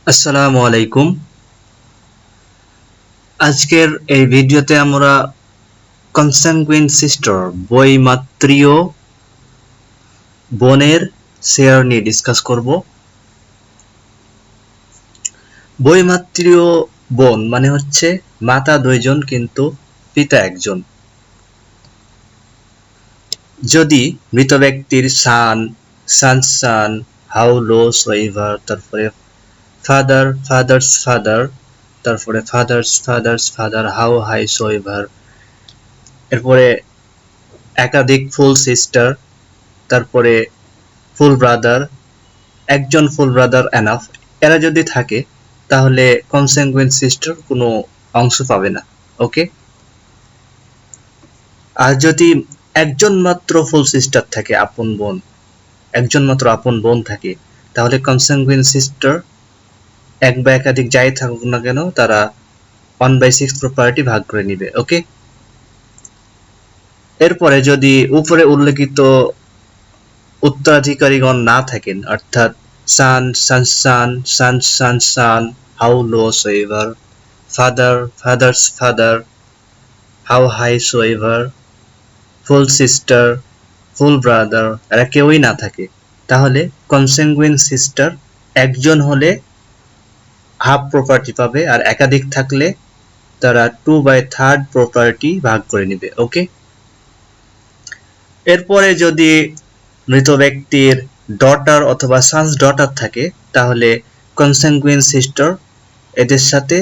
আসসালামু আলাইকুম। আজকের এই ভিডিওতে আমরা কনসাংগুইন সিস্টার বৈমাত্রীয় বোনের শেয়ার নিয়ে ডিসকাস করব। বৈমাত্রীয় বোন মানে হচ্ছে মাতা দুইজন কিন্তু পিতা একজন। যদি মৃত ব্যক্তির সান, সান, হাউ লো সোয়েভার, তারপরে ফাদার, ফাদার্স ফাদার, তারপরে ফাদার্স ফাদার, হাউ হাই সোয়েভার, এরপরে একাধিক ফুল সিস্টার, তারপরে ফুল ব্রাদার, একজন ফুল ব্রাদার এনাফ, এরা যদি থাকে তাহলে কনসাংগুইন সিস্টার কোনো অংশ পাবে না। ওকে, আর যদি একজন মাত্র ফুল সিস্টার থাকে, আপন বোন, একজন মাত্র আপন বোন থাকে, তাহলে কনসাংগুইন সিস্টার এক বা একাধিক যাই থাকুক না কেন তারা 1/6 প্রপার্টি ভাগ করে নিবে। ওকে, এরপরে যদি উপরে উল্লেখিত উত্তরাধিকারীগণ না থাকেন, অর্থাৎ son, how low soever, father's father, how high soever, full sister, full brother, এরা কেউই না থাকে, তাহলে কনসাংগুইন সিস্টার একজন হলে হাফ প্রপার্টি পাবে, আর একাধিক থাকলে তারা 2/3 প্রপার্টি ভাগ করে নিবে। ওকে, এরপরে যদি মৃত ব্যক্তির ডটার অথবা সান্স ডটার থাকে, তাহলে কনসাংগুইন সিস্টার এদের সাথে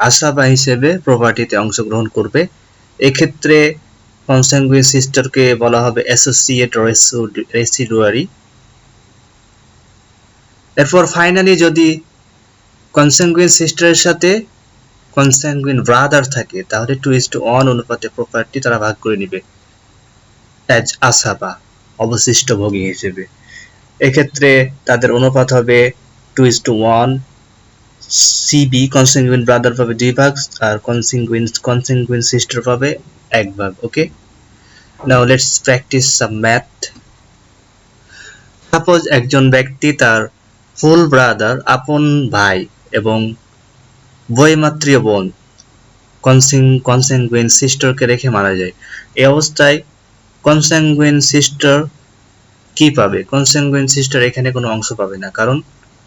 আশাবা হিসেবে প্রপার্টিতে অংশগ্রহণ করবে। এক্ষেত্রে কনসাংগুইন সিস্টারকে বলা হবে অ্যাসোসিয়েট রেসিডুয়ারি। এরপর ফাইনালি যদি কনসাংগুইন সিস্টারের সাথে কনসাংগুইন ব্রাদার থাকে, তাহলে 2:1 অনুপাতে প্রপার্টি তারা ভাগ করে নিবে অ্যাজ আসাবা, অবশিষ্ট ভোগী হিসেবে। এক্ষেত্রে তাদের অনুপাত হবে 2:1। সিবি কনসাংগুইন ব্রাদার পাবে 2 ভাগ, আর কনসাংগুইন সিস্টার পাবে 1 ভাগ। Okay, now let's practice some math. Suppose একজন ব্যক্তি তার ফুল ব্রাদার, আপন ভাই এবং বৈমাত্রীয় বোন কনসাংগুইন সিস্টারকে রেখে মারা যায়। এই অবস্থায় কনসাংগুইন সিস্টার কি পাবে? কনসাংগুইন সিস্টার এখানে কোনো অংশ পাবে না, কারণ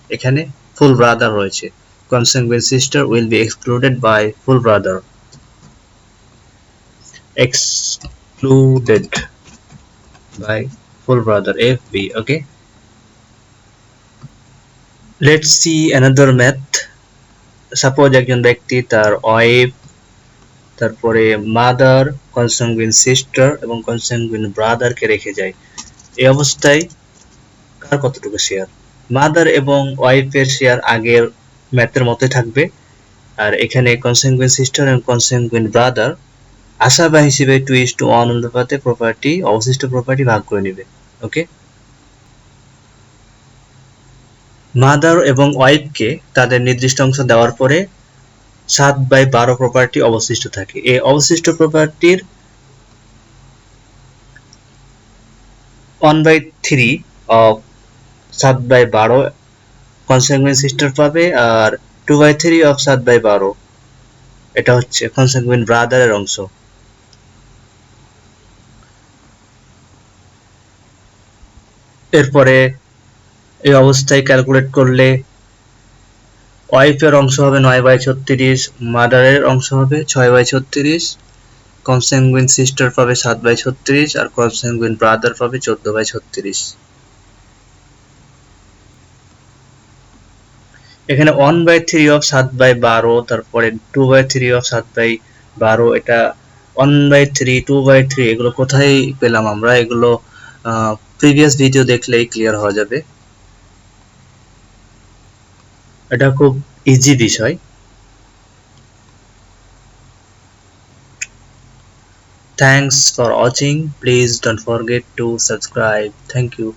এখানে ফুল ব্রাদার রয়েছে। Consanguine sister will be excluded by full brother. Excluded by full brother FB. Okay. Let's see another math. Suppose একজন ব্যক্তি তার ওয়াইফ, তারপরে মাদার, কনসাংগুইন সিস্টার এবং কনসাংগুইন ব্রাদারকে রেখে যায়। এই অবস্থায় কার কতটুকু শেয়ার? মাদার এবং ওয়াইফের শেয়ার আগের ম্যাথের মতোই থাকবে, আর এখানে কনসাংগুইন সিস্টার এবং কনসাংগুইন ব্রাদার আশাবা হিসেবে 2:1 অনুপাতে প্রপার্টি, অবশিষ্ট প্রপার্টি ভাগ করে নেবে। ওকে, মাদার এবং ওয়াইফকে তাদের নির্দিষ্ট অংশ দেওয়ার পরে 7/12 প্রপার্টি অবশিষ্ট থাকে। এই অবশিষ্ট প্রপার্টির 1/3 অফ 7/12 কনসাংগুইন সিস্টার পাবে, আর 2/3 অফ 7/12 এটা হচ্ছে কনসাংগুইন ব্রাদারের অংশ। এরপরে এই অবস্থায় ক্যালকুলেট করলে ওয়াইফের অংশ হবে 9/36, মাদারের অংশ হবে 6/36, কনসাংগুইন সিস্টার পাবে 7/36, আর কনসাংগুইন ব্রাদার পাবে 14/36। এখানে 1/3 অফ 7/12, তারপরে 2/3 অফ 7/12, এটা 1/3, 2/3 এগুলো কোথায় পেলাম আমরা? এগুলো প্রিভিয়াস ভিডিও দেখলেই ক্লিয়ার হয়ে যাবে। এটা খুব ইজি বিষয়। Thanks for watching. Please don't forget to subscribe. Thank you.